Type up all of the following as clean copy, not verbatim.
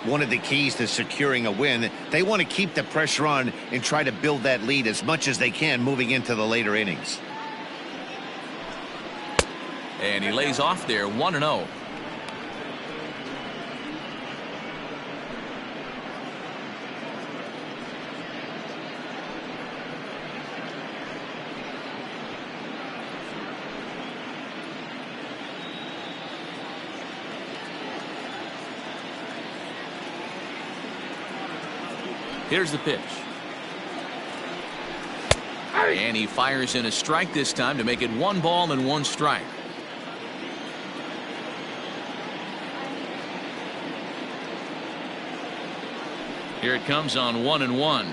one of the keys to securing a win. They want to keep the pressure on and try to build that lead as much as they can moving into the later innings. And he lays off there, 1-0. Here's the pitch. And he fires in a strike this time to make it 1 ball and 1 strike. Here it comes on 1-1.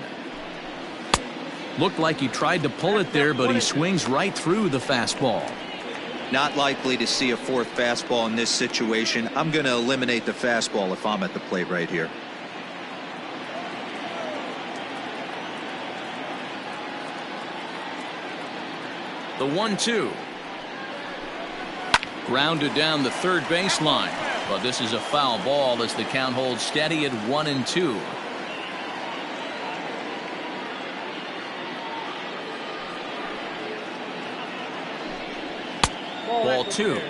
Looked like he tried to pull it there, but he swings right through the fastball. Not likely to see a 4th fastball in this situation. I'm going to eliminate the fastball if I'm at the plate right here. The 1-2. Grounded down the third baseline, but this is a foul ball as the count holds steady at 1-2. Ball 2.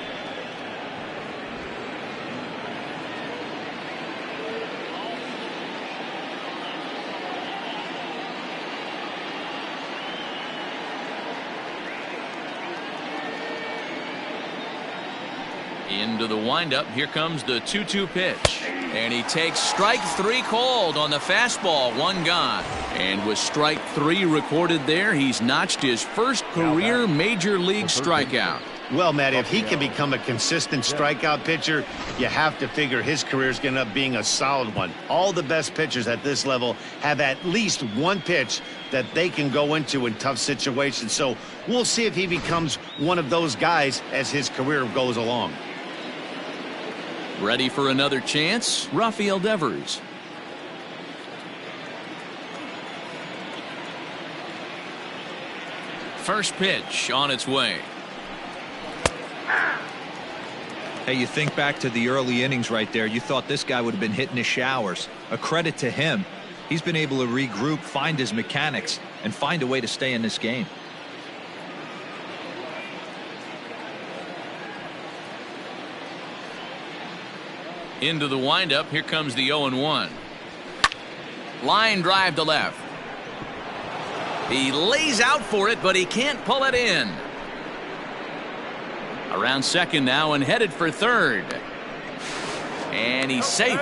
Into the windup. Here comes the 2-2 pitch. And he takes strike 3 called on the fastball. 1 gone. And with strike 3 recorded there, he's notched his first career major league strikeout. Well, Matt, if he can become a consistent strikeout pitcher, you have to figure his career is going to end up being a solid one. All the best pitchers at this level have at least one pitch that they can go into in tough situations. So we'll see if he becomes one of those guys as his career goes along. Ready for another chance? Rafael Devers. First pitch on its way. Hey, you think back to the early innings right there. You thought this guy would have been hitting his showers. A credit to him. He's been able to regroup, find his mechanics, and find a way to stay in this game. Into the windup. Here comes the 0-1. Line drive to left. He lays out for it, but he can't pull it in. Around second now and headed for third. And he's safe.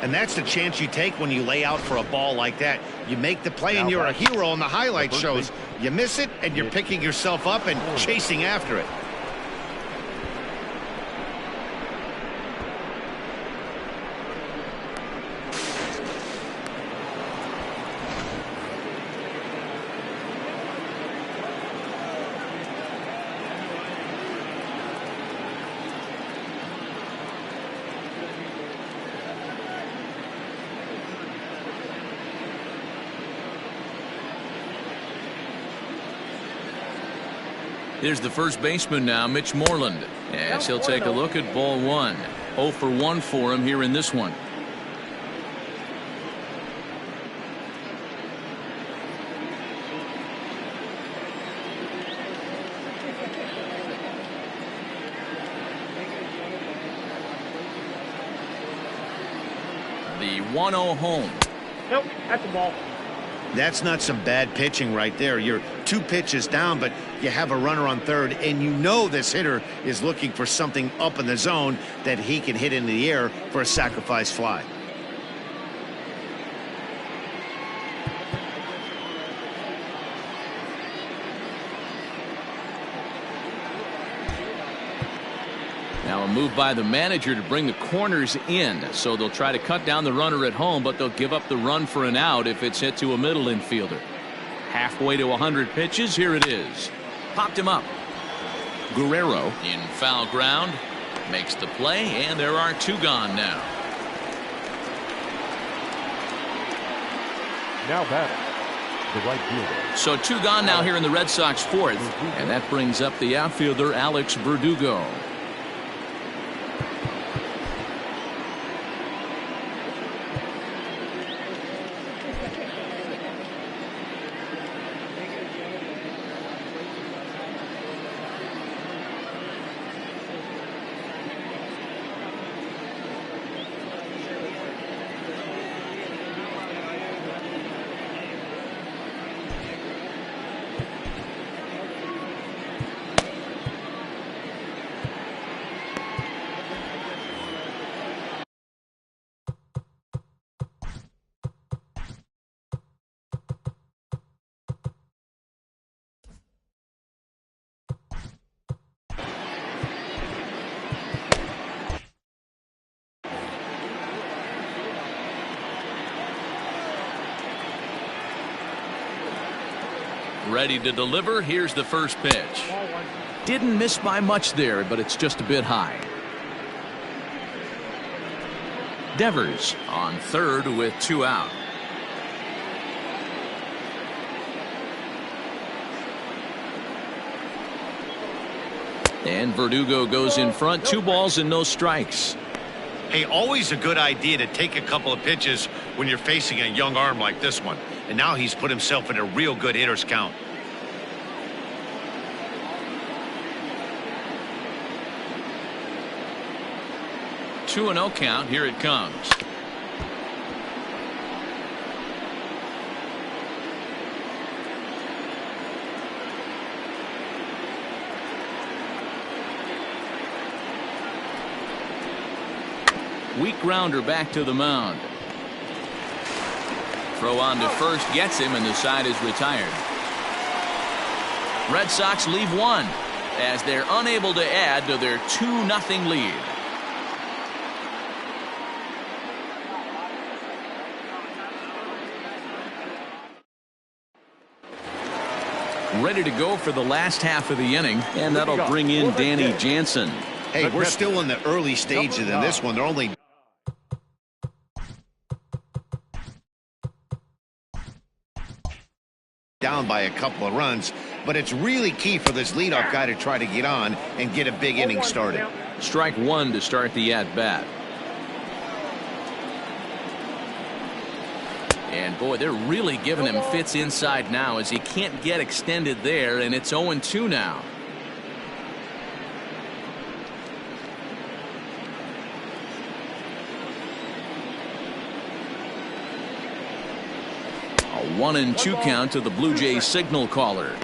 And that's the chance you take when you lay out for a ball like that. You make the play and you're a hero on the highlight shows. You miss it and you're picking yourself up and chasing after it. Here's the first baseman now, Mitch Moreland, as he'll take a look at ball 1. 0 for 1 for him here in this one. The 1-0 home. Nope, that's a ball. That's not some bad pitching right there. You're 2 pitches down, but you have a runner on third, and you know this hitter is looking for something up in the zone that he can hit into the air for a sacrifice fly. Now a move by the manager to bring the corners in, so they'll try to cut down the runner at home, but they'll give up the run for an out if it's hit to a middle infielder. Halfway to 100 pitches. Here it is. Popped him up. Guerrero in foul ground makes the play, and there are 2 gone now. Now batting, the right fielder. So 2 gone now here in the Red Sox 4th, and that brings up the outfielder Alex Verdugo. Ready to deliver. Here's the first pitch. Didn't miss by much there, but it's just a bit high. Devers on third with 2 out. And Verdugo goes in front. 2 balls and no strikes. Hey, always a good idea to take a couple of pitches when you're facing a young arm like this one. And now he's put himself in a real good hitter's count. Two and 0 count. Here it comes. Weak grounder back to the mound. Throw on to first gets him, and the side is retired. Red Sox leave 1 as they're unable to add to their 2-0 lead. Ready to go for the last half of the inning, and that'll bring in Danny Jansen. Hey, we're still in the early stages in this one. They're only down by a couple of runs, but it's really key for this leadoff guy to try to get on and get a big inning started. Strike 1 to start the at-bat. And boy, they're really giving him fits inside now as he can't get extended there, and it's 0-2 now. A 1-2 count to the Blue Jays signal caller.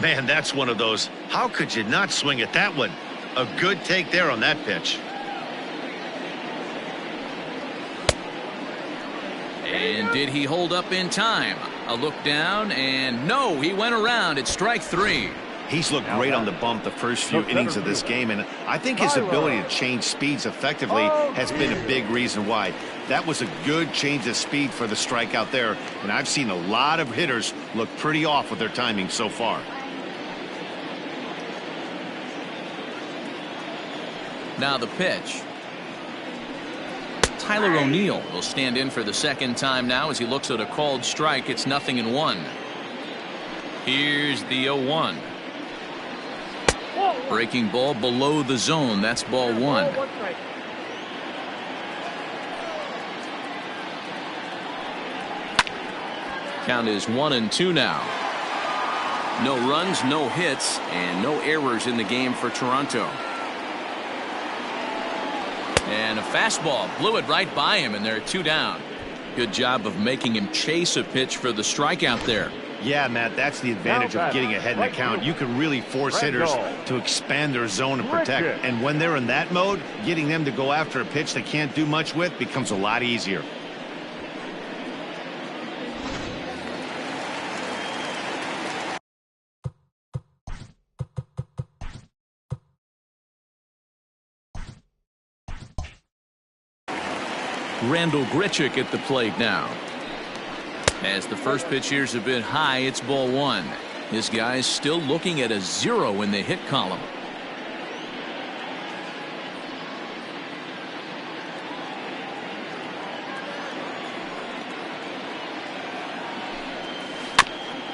Man, that's one of those. How could you not swing at that one? A good take there on that pitch. And did he hold up in time? A look down, and no, he went around. It's strike 3. He's looked great on the bump the first few innings of this game, and I think his ability to change speeds effectively has been a big reason why. That was a good change of speed for the strikeout there, and I've seen a lot of hitters look pretty off with their timing so far. Now the pitch. Tyler O'Neill will stand in for the second time now as he looks at a called strike. It's 0-1. Here's the 0-1. Breaking ball below the zone. That's ball 1. Count is 1-2 now. No runs, no hits, and no errors in the game for Toronto. And a fastball blew it right by him, and they're 2 down. Good job of making him chase a pitch for the strikeout there. Yeah, Matt, that's the advantage of getting ahead in the count. You can really force hitters to expand their zone and protect. And when they're in that mode, getting them to go after a pitch they can't do much with becomes a lot easier. Randall Grichuk at the plate now. As the first pitch here's a bit high, it's ball 1. This guy's still looking at a 0 in the hit column.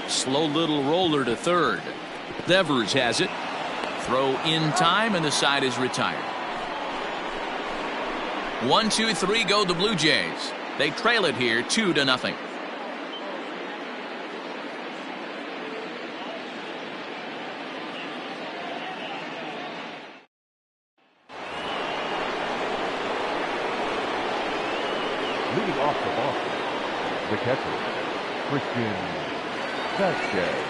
Slow little roller to third. Devers has it. Throw in time, and the side is retired. 1, 2, 3 go the Blue Jays. They trail it here 2-0. Leading off the Boston, the catcher, Christian Vasquez.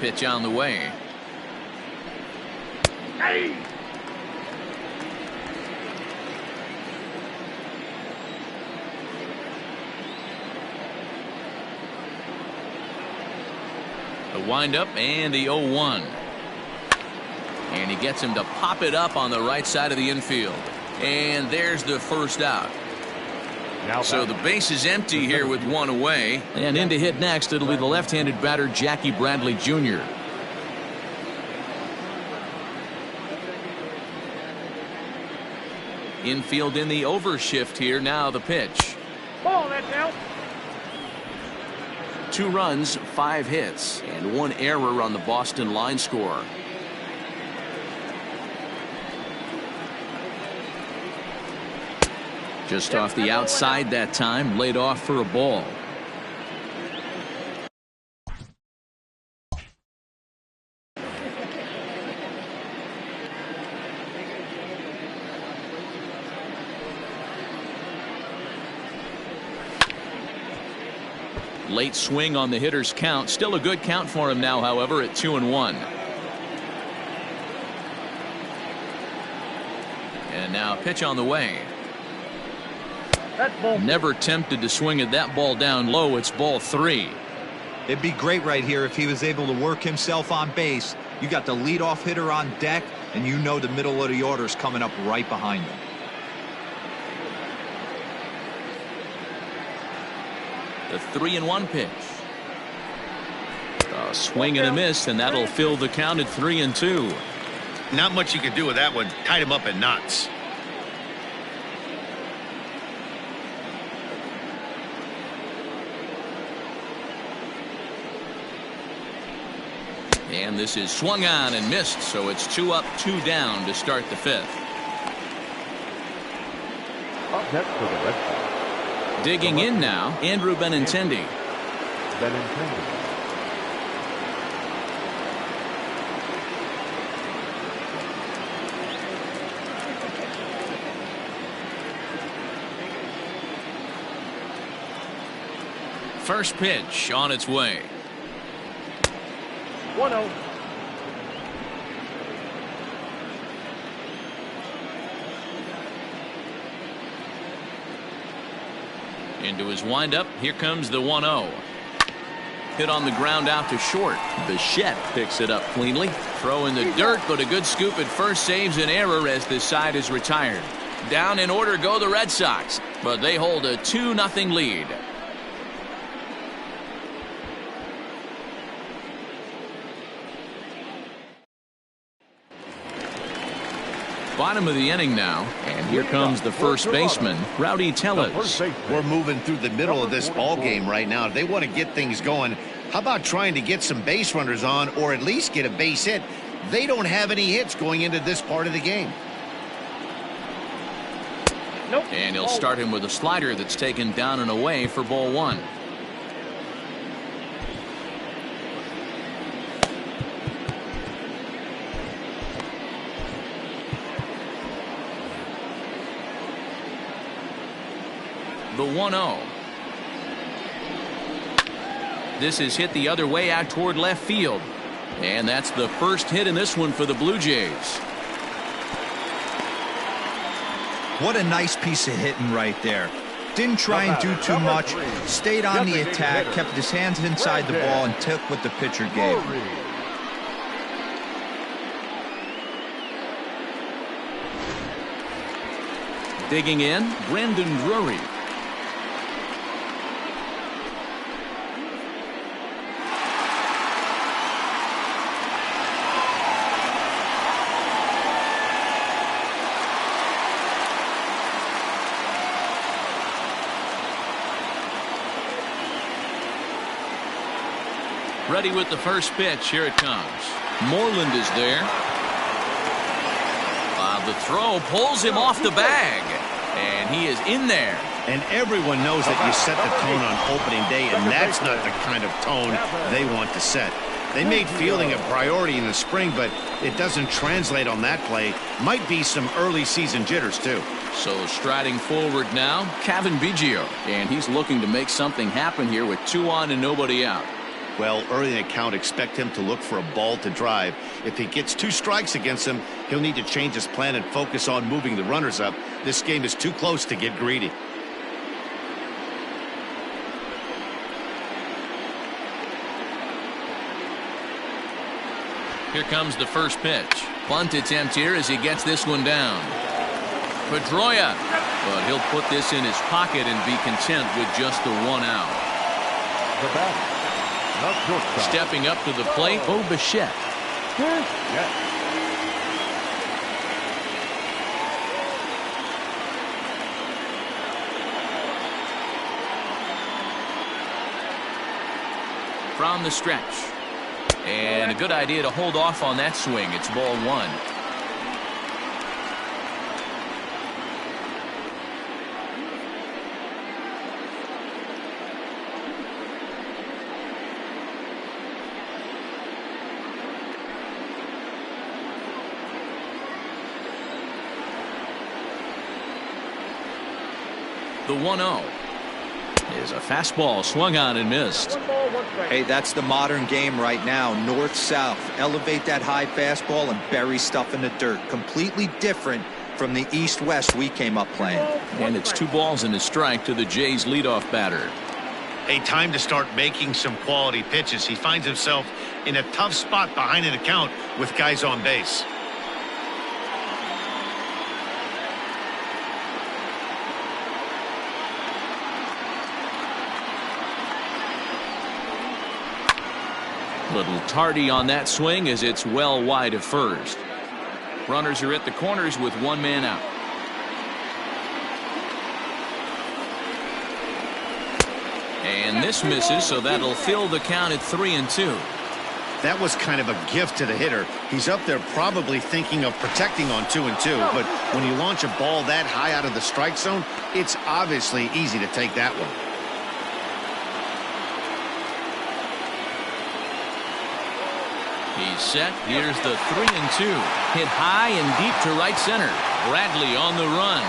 Pitch on the way. Hey. The windup and the 0-1. And he gets him to pop it up on the right side of the infield. And there's the first out. So the base is empty here with one away. And in to hit next, it'll be the left-handed batter, Jackie Bradley Jr. Infield in the overshift here. Now the pitch. Ball, that's out. 2 runs, 5 hits, and 1 error on the Boston line score. Just off the outside that time, laid off for a ball. Late swing on the hitter's count. Still a good count for him now, however, at 2-1. And now pitch on the way. Never tempted to swing at that ball down low. It's ball 3. It'd be great right here if he was able to work himself on base. You got the leadoff hitter on deck, and you know the middle of the order's coming up right behind him. The 3-1 pitch. A swing and a miss, and that'll fill the count at 3-2. Not much you can do with that one. Tied him up in knots. And this is swung on and missed, so it's 2 up, 2 down to start the 5th. Up next for the Red Sox. Digging in now, Andrew Benintendi. First pitch on its way. 1-0. Into his windup. Here comes the 1-0. Hit on the ground out to short. Bichette picks it up cleanly. Throw in the dirt, but a good scoop at first saves an error as this side is retired. Down in order go the Red Sox, but they hold a 2-0 lead. Bottom of the inning now, and here comes the first baseman, Rowdy Tellez. We're moving through the middle of this ball game right now. If they want to get things going, how about trying to get some base runners on, or at least get a base hit? They don't have any hits going into this part of the game. And he'll start him with a slider that's taken down and away for ball 1. The 1-0. This is hit the other way out toward left field. And that's the first hit in this one for the Blue Jays. What a nice piece of hitting right there. Didn't try and do too much. Stayed on the attack, kept his hands inside the ball, and took what the pitcher gave him. Digging in, Brandon Drury. Ready with the first pitch. Here it comes. Moreland is there. The throw pulls him off the bag, and he is in there. And everyone knows that you set the tone on opening day, and that's not the kind of tone they want to set. They made fielding a priority in the spring, but it doesn't translate on that play. Might be some early season jitters, too. So striding forward now, Kevin Biggio, and he's looking to make something happen here with 2 on and nobody out. Well, early in the count, expect him to look for a ball to drive. If he gets 2 strikes against him, he'll need to change his plan and focus on moving the runners up. This game is too close to get greedy. Here comes the first pitch. Bunt attempt here as he gets this one down. Pedroia, but he'll put this in his pocket and be content with just the 1 out. The batter. Stepping up to the plate, Bo Bichette. From the stretch. And a good idea to hold off on that swing. It's ball 1. The 1-0 is a fastball swung on and missed. Hey, that's the modern game right now. North-south. Elevate that high fastball and bury stuff in the dirt. Completely different from the east-west we came up playing. And it's 2 balls and a strike to the Jays leadoff batter. A time to start making some quality pitches. He finds himself in a tough spot behind an account with guys on base. Little tardy on that swing as it's well wide of first. Runners are at the corners with 1 man out. And this misses, so that'll fill the count at 3-2. That was kind of a gift to the hitter. He's up there probably thinking of protecting on 2-2, but when you launch a ball that high out of the strike zone, it's obviously easy to take that one. He's set. Here's the 3-2. Hit high and deep to right center. Bradley on the run.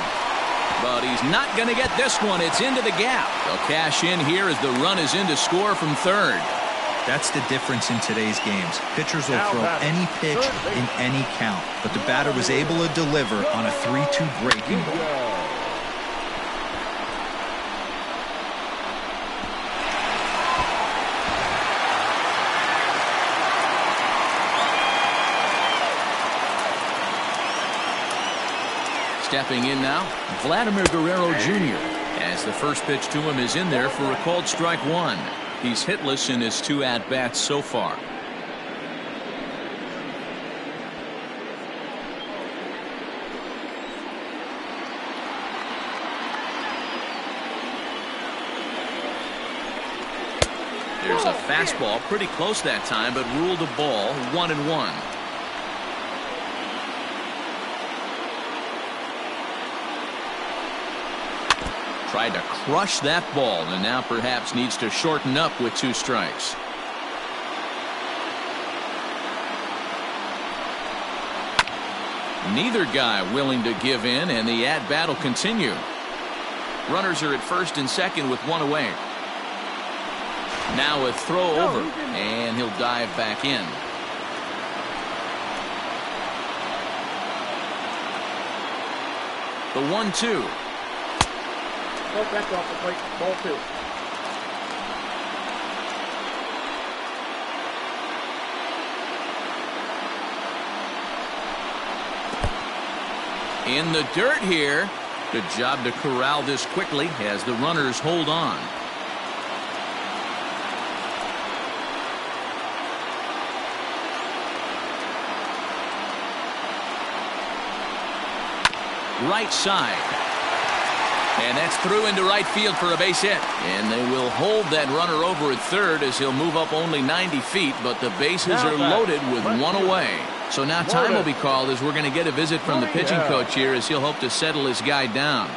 But he's not going to get this one. It's into the gap. They'll cash in here as the run is in to score from third. That's the difference in today's games. Pitchers will throw any pitch in any count, but the batter was able to deliver on a 3-2 breaking ball. Stepping in now, Vladimir Guerrero Jr. as the first pitch to him is in there for a called strike 1. He's hitless in his 2 at-bats so far. There's a fastball pretty close that time, but ruled a ball. 1-1. Tried to crush that ball and now perhaps needs to shorten up with 2 strikes. Neither guy willing to give in, and the at-bat will continue. Runners are at first and second with 1 away. Now a throw over, and he'll dive back in. The 1-2. Back off the plate. Ball 2. In the dirt here. Good job to corral this quickly as the runners hold on. Right side. And that's through into right field for a base hit. And they will hold that runner over at third as he'll move up only 90 feet, but the bases are loaded with 1 away. So now time will be called as we're going to get a visit from the pitching coach here as he'll hope to settle his guy down.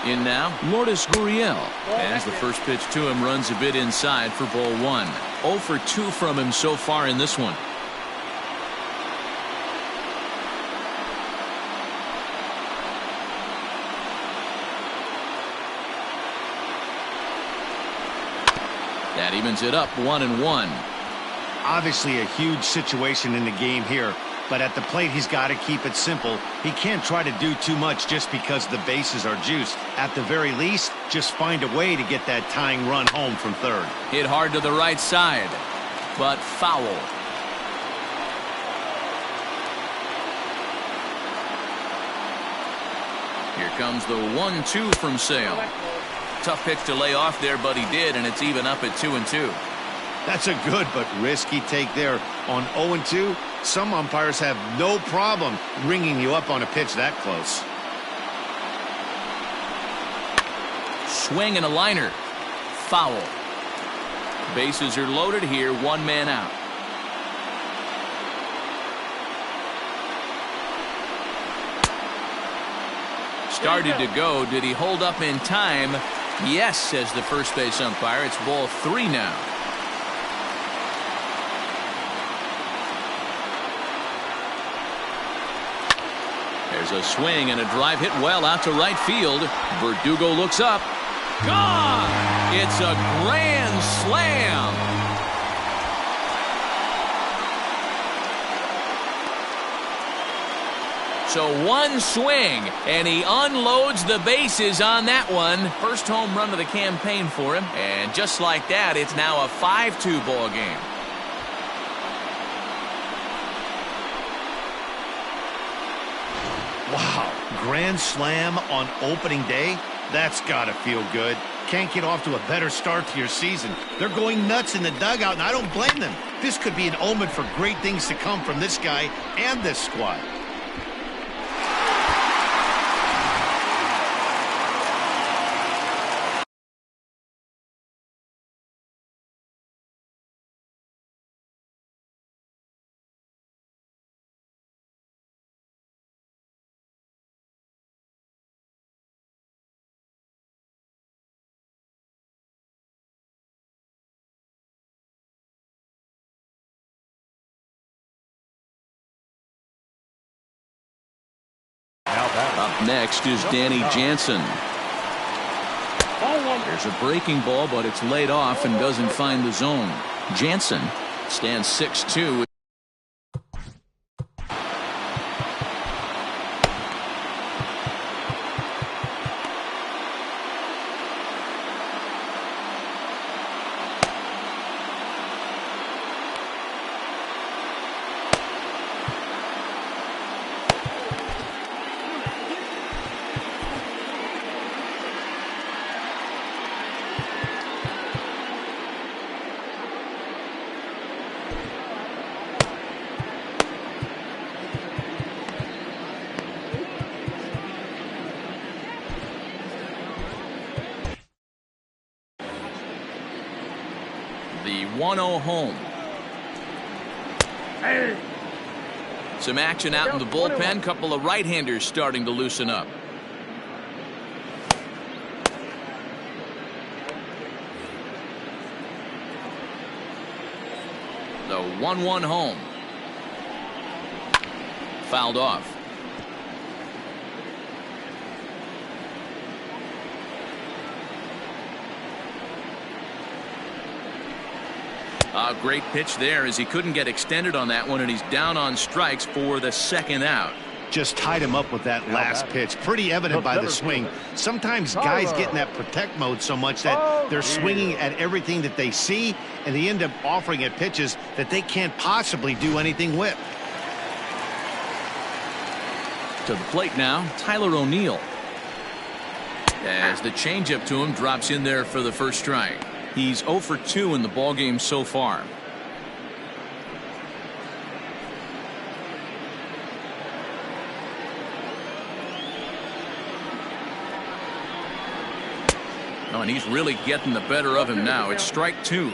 In now, Lourdes Gurriel. As the first pitch to him runs a bit inside for ball 1. 0 for 2 from him so far in this one. That evens it up 1-1. Obviously a huge situation in the game here, but at the plate he's got to keep it simple. He can't try to do too much just because the bases are juiced. At the very least, just find a way to get that tying run home from third. Hit hard to the right side, but foul. Here comes the 1-2 from Sale. Tough pitch to lay off there, but he did, and it's even up at 2-2. That's a good but risky take there. On 0-2, some umpires have no problem ringing you up on a pitch that close. Swing and a liner. Foul. Bases are loaded here, 1 man out. Started to go. Did he hold up in time? Yes, says the first base umpire. It's ball 3 now. There's a swing and a drive hit well out to right field. Verdugo looks up. Gone! It's a grand slam. So 1 swing, and he unloads the bases on that one. First home run of the campaign for him. And just like that, it's now a 5-2 ball game. Wow, grand slam on opening day? That's gotta feel good. Can't get off to a better start to your season. They're going nuts in the dugout, and I don't blame them. This could be an omen for great things to come from this guy and this squad. Up next is Danny Jansen. There's a breaking ball, but it's laid off and doesn't find the zone. Jansen stands 6'2". The 1-0 home. Some action out in the bullpen. Couple of right-handers starting to loosen up. The 1-1 home. Fouled off. A great pitch there as he couldn't get extended on that one, and he's down on strikes for the 2nd out. Just tied him up with that last pitch. Pretty evident by the swing. Sometimes guys get in that protect mode so much that they're swinging at everything that they see, and they end up offering at pitches that they can't possibly do anything with. To the plate now, Tyler O'Neill. As the changeup to him drops in there for the first strike. He's 0 for 2 in the ballgame so far. Oh, and he's really getting the better of him now. It's strike 2.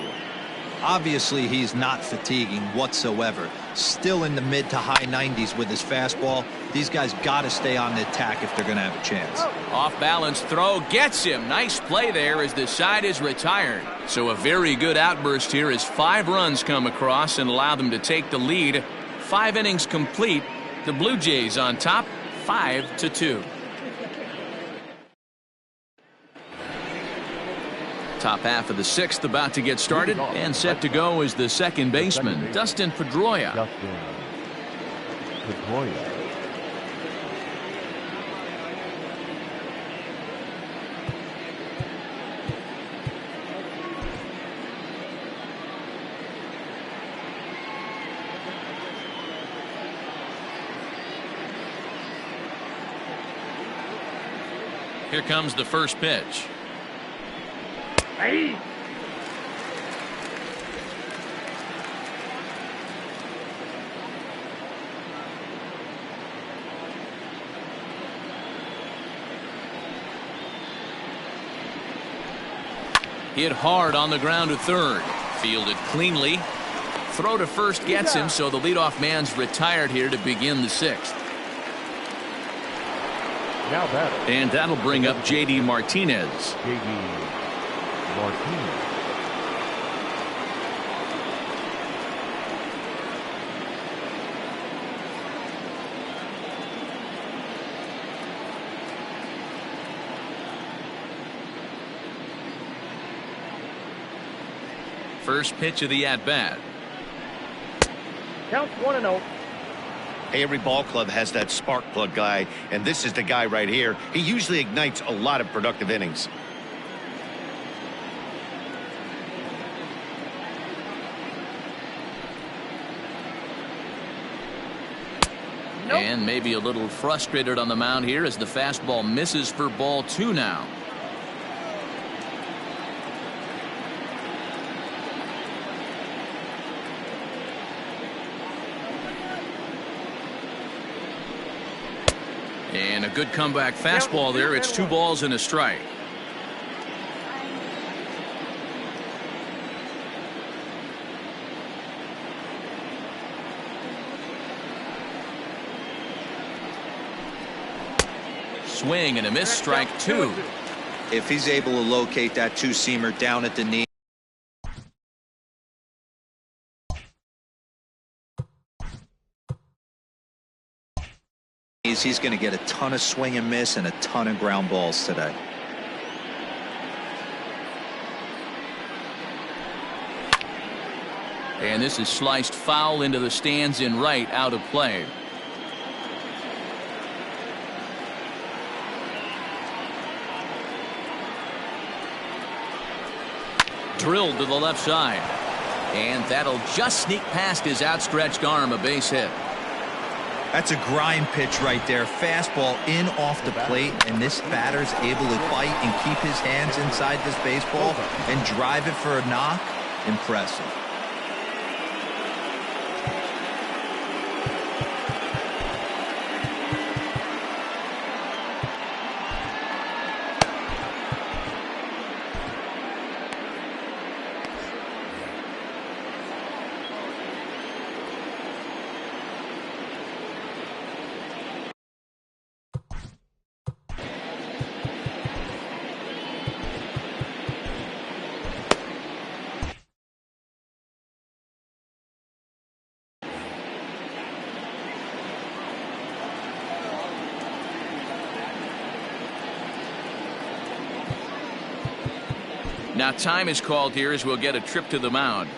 Obviously, he's not fatiguing whatsoever. still in the mid to high 90s with his fastball. These guys got to stay on the attack if they're going to have a chance. Off balance throw gets him. Nice play there as the side is retired. So a very good outburst here as 5 runs come across and allow them to take the lead. 5 innings complete. The Blue Jays on top 5-2. Top half of the 6th about to get started, and set to go is the second baseman, Dustin Pedroia. Here comes the first pitch. Hey. Hit hard on the ground to third. Fielded cleanly. Throw to first gets him, so the leadoff man's retired here to begin the 6th. Now batter. And that'll bring up J.D. Martinez. J.D. Martinez. First pitch of the at-bat. Count 1-0. Hey, every ball club has that spark plug guy, and this is the guy right here. He usually ignites a lot of productive innings. Nope. And maybe a little frustrated on the mound here as the fastball misses for ball 2 now. And a good comeback fastball there. It's 2 balls and a strike. Swing and a miss, strike 2. If he's able to locate that 2-seamer down at the knee, he's going to get a ton of swing and miss and a ton of ground balls today. And this is sliced foul into the stands in right, out of play. Drilled to the left side. And that'll just sneak past his outstretched arm, a base hit. That's a grind pitch right there. Fastball in off the plate, and this batter's able to bite and keep his hands inside this baseball and drive it for a knock. Impressive. Now time is called here as we'll get a trip to the mound.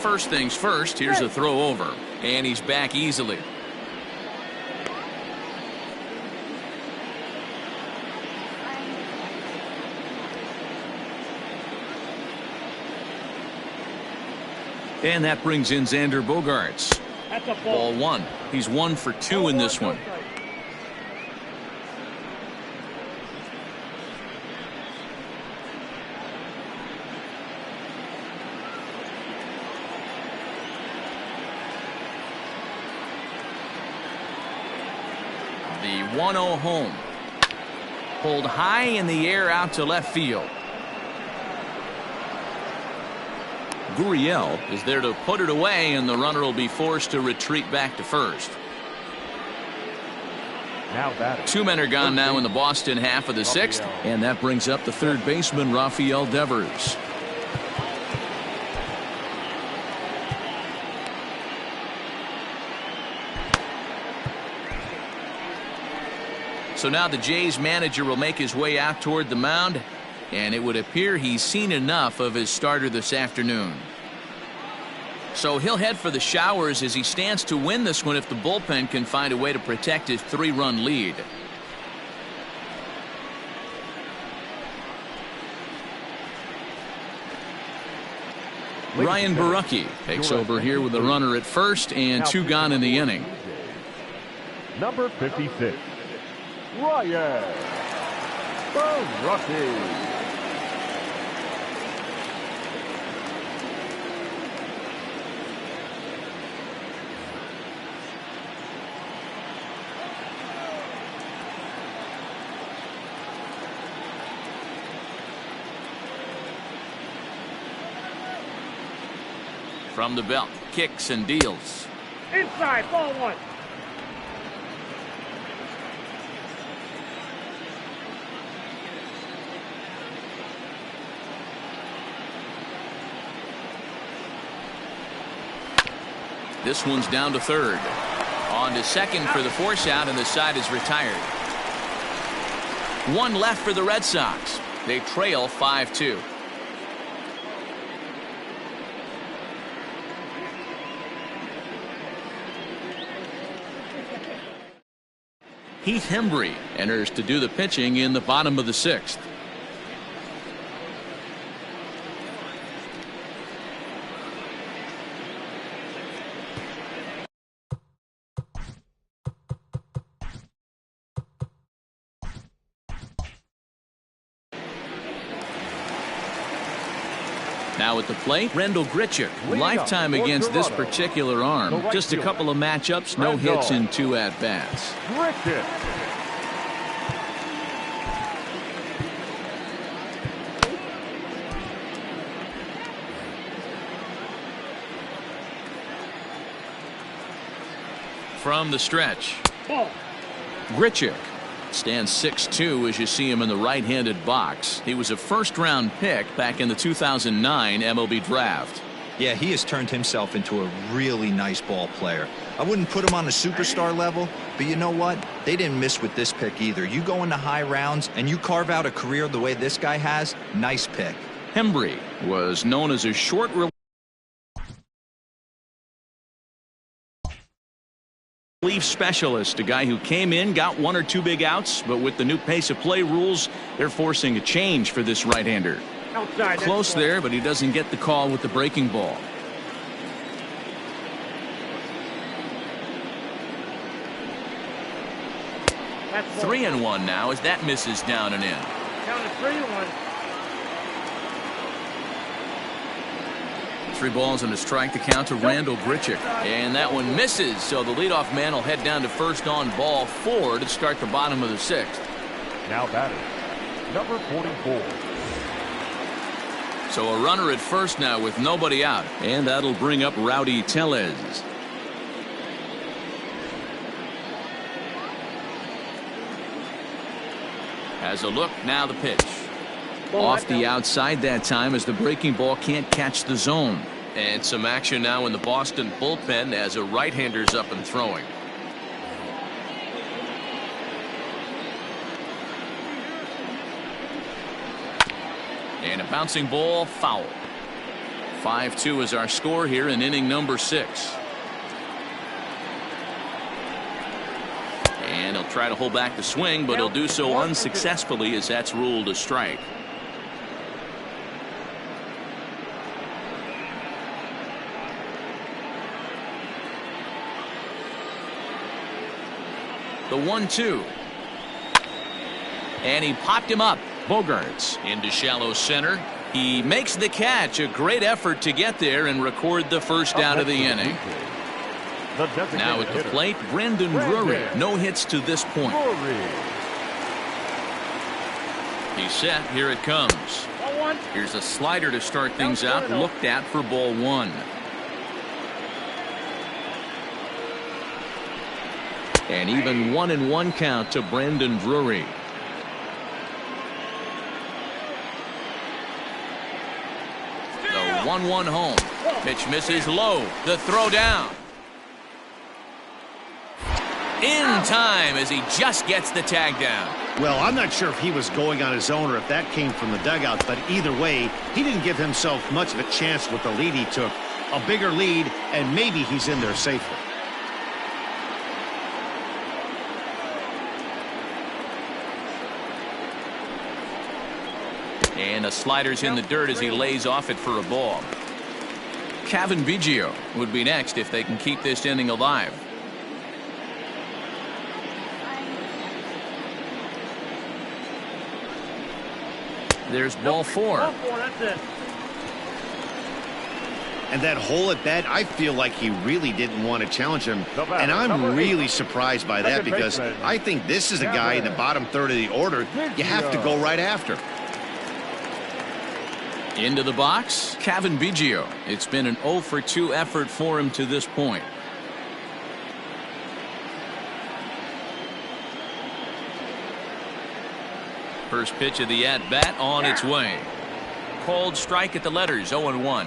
First things first, here's a throw over, and he's back easily. And that brings in Xander Bogaerts. That's a Ball one. He's 1 for 2 in this one. The 1-0 home. Pulled high in the air out to left field. Gurriel is there to put it away, and the runner will be forced to retreat back to first. Now batting. 2 men are gone now in the Boston half of the 6th, and that brings up the third baseman, Rafael Devers. So now the Jays manager will make his way out toward the mound, and it would appear he's seen enough of his starter this afternoon. So he'll head for the showers as he stands to win this one if the bullpen can find a way to protect his 3-run lead. Ryan Borucki takes over here with the runner at first and 2 gone in the inning. Number 56, Ryan Borucki. From the belt, kicks and deals. Inside, ball 1. This one's down to third. On to second for the force out, and the side is retired. 1 left for the Red Sox. They trail 5-2. Heath Hembree enters to do the pitching in the bottom of the 6th. Now at the plate, Rendell Grichuk. Lifetime against this particular arm. Just a couple of matchups, no hits in 2 at-bats. From the stretch, Grichuk stands 6'2" as you see him in the right-handed box. He was a first-round pick back in the 2009 MLB draft. Yeah, he has turned himself into a really nice ball player. I wouldn't put him on a superstar level, but you know what? They didn't miss with this pick either. You go into high rounds and you carve out a career the way this guy has, nice pick. Hembree was known as a short relief specialist, a guy who came in, got 1 or 2 big outs, but with the new pace of play rules, they're forcing a change for this right-hander. Outside. Close there, but he doesn't get the call with the breaking ball. That's 3-1 now as that misses down and in. Count it 3-1. 3 balls and a strike to count to Rendell Grichuk. And that one misses, so the leadoff man will head down to first on ball 4 to start the bottom of the 6th. Now batting, number 44. So a runner at first now with nobody out, and that'll bring up Rowdy Tellez. Has a look, now the pitch. Off the outside that time as the breaking ball can't catch the zone. And some action now in the Boston bullpen as a right-hander's up and throwing. And a bouncing ball, foul. 5-2 is our score here in inning number 6. And he'll try to hold back the swing, but he'll do so unsuccessfully as that's ruled a strike. The 1-2. And he popped him up. Bogarts into shallow center. He makes the catch. A great effort to get there and record the first out of the inning. Now at the plate, Brendan Drury. No hits to this point. He's set. Here it comes. Here's a slider to start things out. Looked at for ball 1. And even 1-1 count to Brendan Drury. The 1-1 home. Pitch misses low. The throw down. In time as he just gets the tag down. Well, I'm not sure if he was going on his own or if that came from the dugout, but either way, he didn't give himself much of a chance with the lead he took. A bigger lead, and maybe he's in there safely. And a slider's in the dirt as he lays off it for a ball. Kevin Biggio would be next if they can keep this inning alive. There's ball 4. That's it. And that hole at bat, I feel like he really didn't want to challenge him. And I'm really surprised by that because I think this is a guy in the bottom third of the order you have to go right after. Into the box, Kevin Biggio. It's been an 0 for 2 effort for him to this point. First pitch of the at-bat on its way. Cold strike at the letters, 0-1.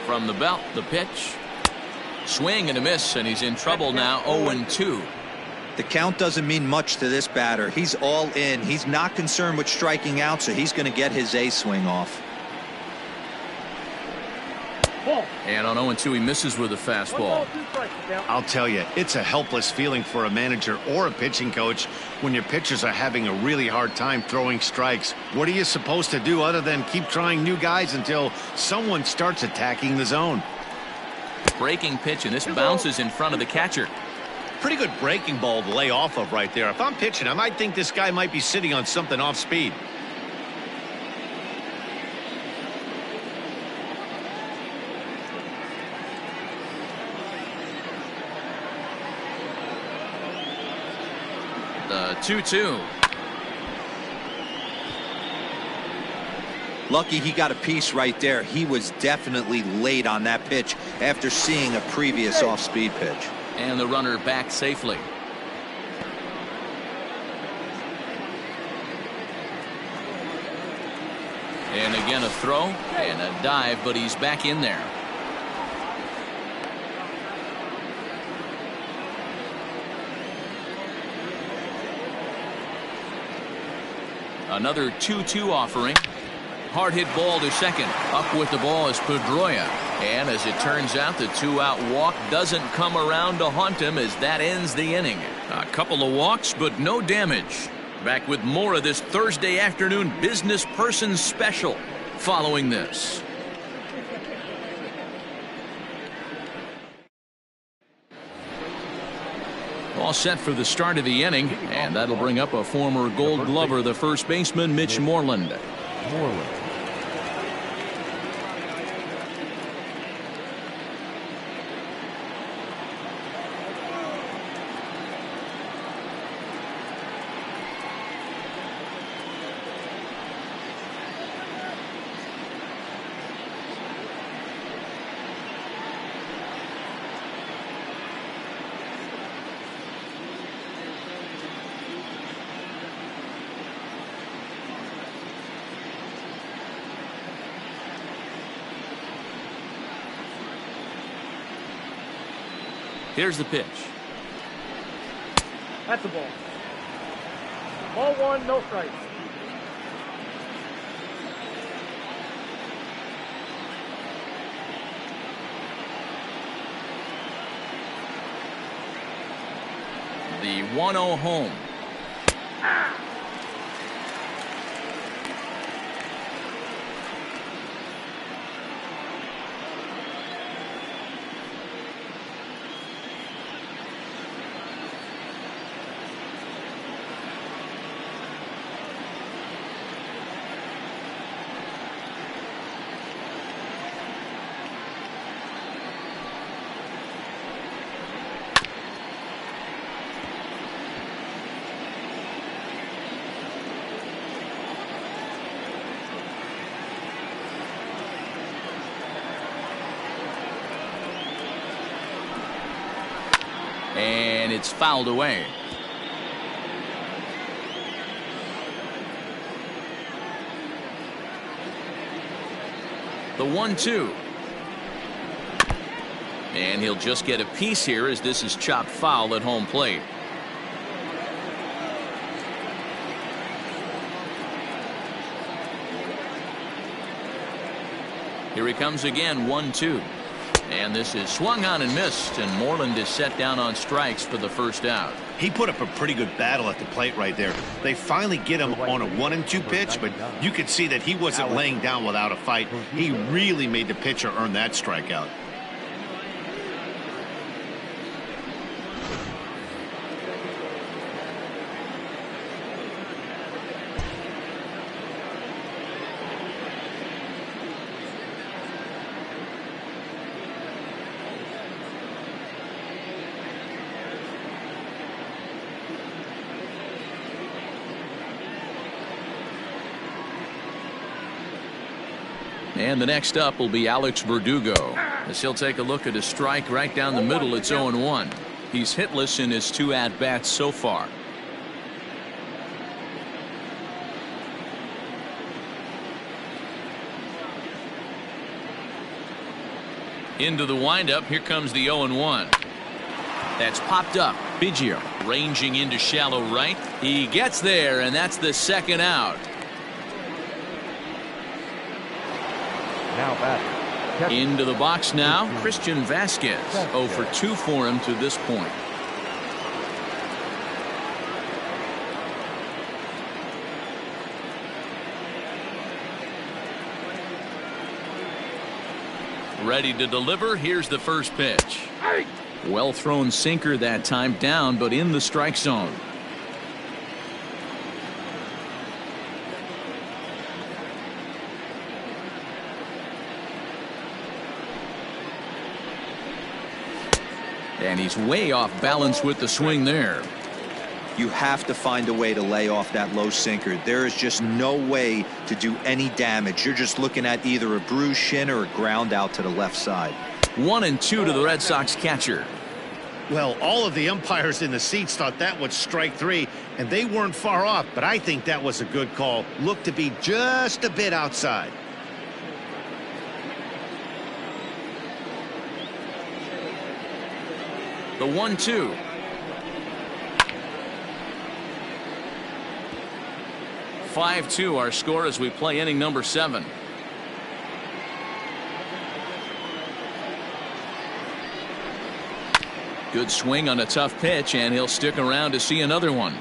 From the belt, the pitch. Swing and a miss, and he's in trouble now, 0-2. The count doesn't mean much to this batter. He's all in. He's not concerned with striking out, so he's going to get his A swing off. And on 0-2, he misses with a fastball. I'll tell you, it's a helpless feeling for a manager or a pitching coach when your pitchers are having a really hard time throwing strikes. What are you supposed to do other than keep trying new guys until someone starts attacking the zone? Breaking pitch, and this bounces in front of the catcher. Pretty good breaking ball to lay off of right there. If I'm pitching, I might think this guy might be sitting on something off speed. The 2-2. Lucky he got a piece right there. He was definitely late on that pitch after seeing a previous off-speed pitch. And the runner back safely. And again a throw and a dive, but he's back in there. Another 2-2 offering. Hard hit ball to second. Up with the ball is Pedroia. And as it turns out, the 2-out walk doesn't come around to haunt him as that ends the inning. A couple of walks, but no damage. Back with more of this Thursday afternoon business person special following this. All set for the start of the inning, and that'll bring up a former Gold Glover, the first baseman, Mitch Moreland. Here's the pitch. That's the ball. Ball 1, no strikes. The 1-0 home. and it's fouled away. The 1-2. And he'll just get a piece here as this is chopped foul at home plate. Here he comes again, 1-2. And this is swung on and missed, and Moreland is set down on strikes for the first out. He put up a pretty good battle at the plate right there. They finally get him on a 1-2 pitch, but you could see that he wasn't laying down without a fight. He really made the pitcher earn that strikeout. And the next up will be Alex Verdugo, as he'll take a look at a strike right down the middle. It's 0-1. He's hitless in his 2 at-bats so far. Into the windup. Here comes the 0-1. That's popped up. Biggio ranging into shallow right. He gets there, and that's the second out. Now batting. Into the box now, Christian Vasquez. 0 for 2 for him to this point. Ready to deliver. Here's the first pitch. Well thrown sinker that time, down but in the strike zone. And he's way off balance with the swing there. You have to find a way to lay off that low sinker. There is just no way to do any damage. You're just looking at either a bruised shin or a ground out to the left side. 1-2 to the Red Sox catcher. Well, all of the umpires in the seats thought that was strike 3, and they weren't far off, but I think that was a good call. Looked to be just a bit outside. The 1-2. (5-2) our score as we play inning number 7. Good swing on a tough pitch, and he'll stick around to see another one.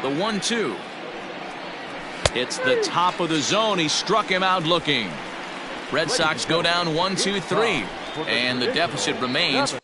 The 1-2. It's the top of the zone. He struck him out looking. Red Sox go down 1-2-3, and the deficit remains